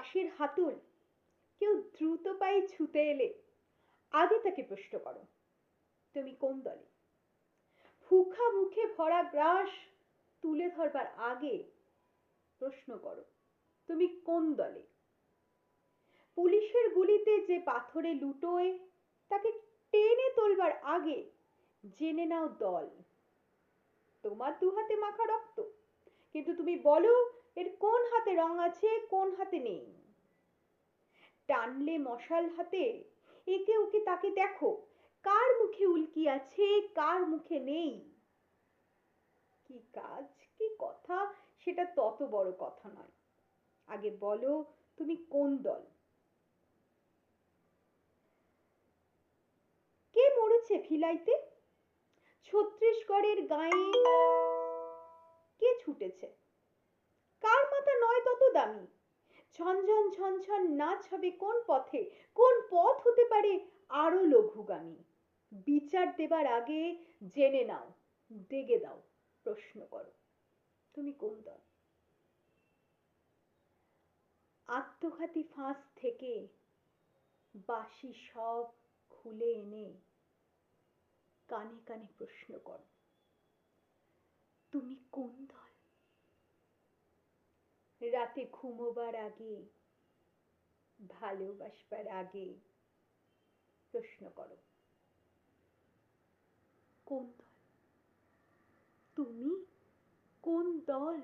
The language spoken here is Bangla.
বাঁশির হাতুল কেউ দ্রুত পায়ে ছুতে এলে আগে তাকে প্রশ্ন করো, তুমি কোন দলে? ফুখা মুখে ভরা গ্রাস তুলে ধরবার আগে প্রশ্ন করো, তুমি কোন দলে? পুলিশের গুলিতে যে পাথরে লুটোয় তাকে টেনে তোলবার আগে জেনে নাও দল। তোমার দু হাতে মাখা রক্ত, কিন্তু তুমি বলো এর কোন হাতে রং আছে, কোন হাতে নেই। টানলে মশাল হাতে একে ওকে তাকে দেখো, কার মুখে উল্কি আছে, কার মুখে নেই। কি কাজ, কি কথা, সেটা তত বড় কথা নয়। আগে বলো তুমি কোন দল? কে মরেছে ভিলাইতে? ছত্রিশগড়ের গায়ে কে ছুটেছে? কার মাথা নয় তত দামি? ঝনঝন ঝনঝন নাচ হবে কোন পথে? কোন পথ হতে পারে আরো লঘুগামী? বিচার দেবার আগে জেনে নাও, দেগে দাও, প্রশ্ন করো, তুমি কোন দল? আত্মঘাতী ফাঁস থেকে বাঁশি সব খুলে এনে কানে কানে প্রশ্ন করো, তুমি কোন দল? রাতে ঘুমোবার আগে, ভালোবাসবার আগে প্রশ্ন করো, কোন দল? তুমি কোন দল?